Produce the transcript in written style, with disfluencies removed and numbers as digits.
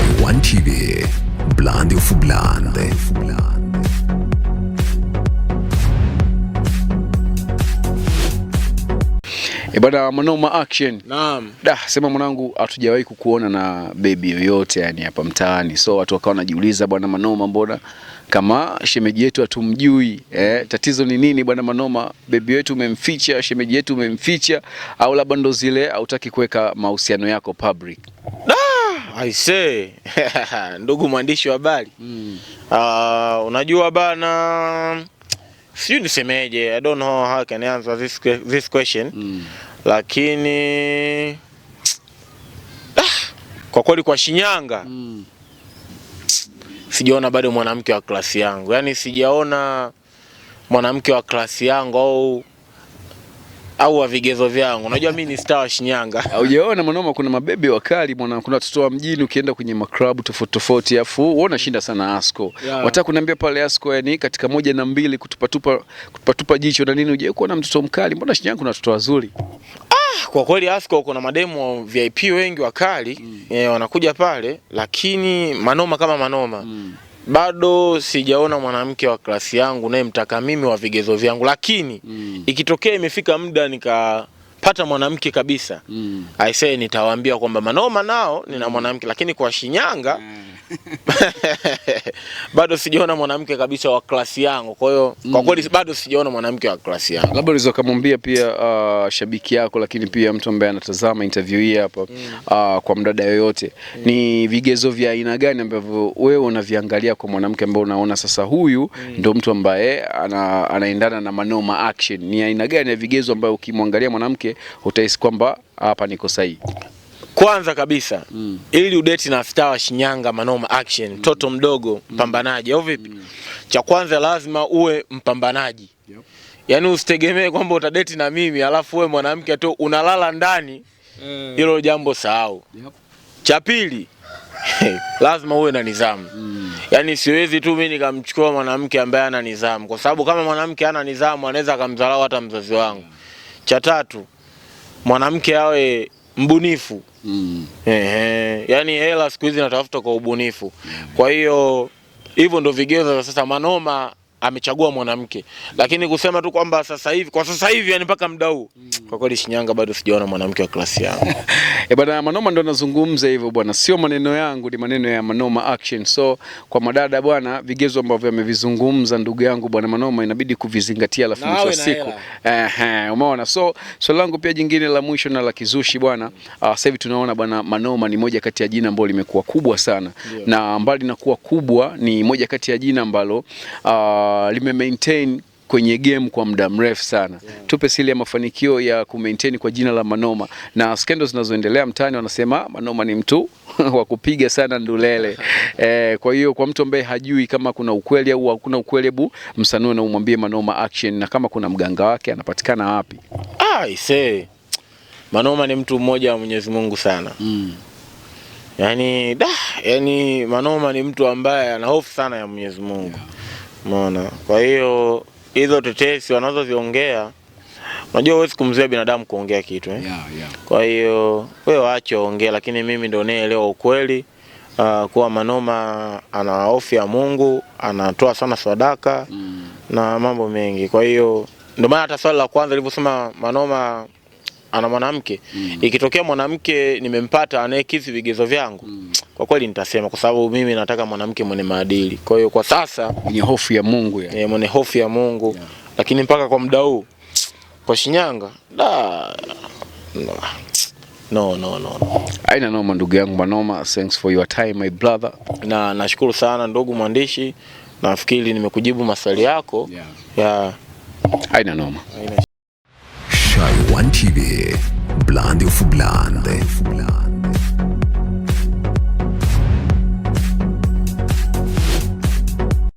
Shy1 TV, Blandi of Blande. Bwana Manoma Action. Naam. Sema mwanangu, hatujawahi kukuona na baby yoyote yani hapa mtaani. So watu wakawa wanajiuliza bwana Manoma, mbona kama shemeji yetu hatumjui? Tatizo ni nini bwana Manoma? Baby yetu umemficha, shemeji yetu umemficha, au labda ndo zile hautaki kuweka mahusiano yako public? I say ndugu mwandishi wa habari. Unajua bana, sijui nisemeje, I don't know how I can answer this question. Lakini kwa kweli kwa Shinyanga sijaona bado mwanamke wa klasi yangu. Yaani sijaona mwanamke wa klasi yangu au wa vigezo vyangu. Unajua mimi ni star wa Shinyanga. Hujaona Manoma, kuna mabebe wakali bwana, kuna watoto wa mjini ukienda kwenye maklabu tofauti tofauti, afu uona shinda sana Asko. Wataka kuniambia pale Asko, yani katika 1 na 2 kutupatupa jicho na nini, hujawahi kuona mtoto mkali? Mbona Shinyanga kuna watoto wazuri? Kwa kweli Asko kuna mademo VIP wengi wakali wanakuja pale, lakini Manoma kama Manoma bado sijaona mwanamke wa klasi yangu naye mtaka mimi wa vigezo vyangu. Lakini ikitokea imefika muda nikapata mwanamke kabisa, I say nitawaambia kwamba Manoma nao nina mwanamke. Lakini kwa Shinyanga bado sijaona mwanamke kabisa wa klasi yangu. Kwa hiyo kwa kweli bado sijaona mwanamke wa klasi yangu. Labda unaweza kumwambia pia shabiki yako, lakini pia mtu ambaye anatazama interview hii hapa, kwa mdada yoyote, ni vigezo vya aina gani ambavyo wewe unaviangalia kwa mwanamke ambaye unaona sasa huyu ndio mtu ambaye anaendana na Manoma Action? Ni aina gani ya vigezo ambayo ukimwangalia mwanamke utahisi kwamba hapa niko sahihi? Kwanza kabisa, ili udeti na star wa Shinyanga Manoma Action, mtoto mdogo mpambanaji au vipi? Cha kwanza lazima uwe mpambanaji. Yaani usitegemee kwamba utadeti na mimi alafu uwe mwanamke tu unalala ndani. Hilo jambo sahau. Cha pili, lazima uwe na nidhamu. Yaani siwezi tu mimi nikamchukua mwanamke ambaye ana nidhamu, kwa sababu kama mwanamke hana nidhamu anaweza akamdharau hata mzazi wangu. Cha tatu, mwanamke awe mbunifu. Yaani hela siku hizi natafuta kwa ubunifu. Kwa hiyo hivyo ndo vigezo sasa Manoma amechagua mwanamke. Lakini kusema tu kwamba kwa sasa hivi yani mpaka muda huu, kwa kweli Shinyanga bado sijaona mwanamke wa klasi yangu. Bwana Manoma ndo anazungumza hivyo bwana, sio maneno yangu, ni maneno ya Manoma Action. So kwa madada bwana, vigezo ambavyo amevizungumza ndugu yangu bwana Manoma inabidi kuvizingatia, alafu mwisho wa siku umeona. So swali langu pia jingine la mwisho na la kizushi bwana, sasa hivi tunaona bwana Manoma ni moja kati ya jina ambalo limekuwa kubwa sana. Na mbali na kuwa kubwa, ni moja kati ya jina ambalo lime maintain kwenye game kwa muda mrefu sana. Tupe siri ya mafanikio ya kumaintain kwa jina la Manoma, na scandals zinazoendelea mtaani wanasema Manoma ni mtu wa kupiga sana ndulele. Kwa hiyo kwa mtu ambaye hajui kama kuna ukweli au hakuna ukweli, hebu msanue na umwambie Manoma Action, na kama kuna mganga wake anapatikana wapi? I say Manoma ni mtu mmoja wa Mwenyezi Mungu sana. Yani Manoma ni mtu ambaye ana hofu sana ya Mwenyezi Mungu. Umeona? Kwa hiyo hizo tetesi wanazoziongea, unajua huwezi kumzuia binadamu kuongea kitu Kwa hiyo wewe waache waongee, lakini mimi ndio naelewa ukweli kuwa Manoma ana hofu ya Mungu, anatoa sana sadaka na mambo mengi. Kwa hiyo ndio maana hata swali la kwanza nilivyosema Manoma ana mwanamke, ikitokea mwanamke nimempata anayekidhi vigezo vyangu, kwa kweli nitasema, kwa sababu mimi nataka mwanamke mwenye maadili. Kwa hiyo kwa sasa mwenye hofu ya Mungu mwenye hofu ya Mungu. Lakini mpaka kwa muda huu kwa Shinyanga no. Aina noma ndugu yangu Manoma, thanks for your time my brother. Na nashukuru sana ndugu mwandishi, nafikiri nimekujibu maswali yako. Aina noma. Shy1 TV, Blandi of Blande.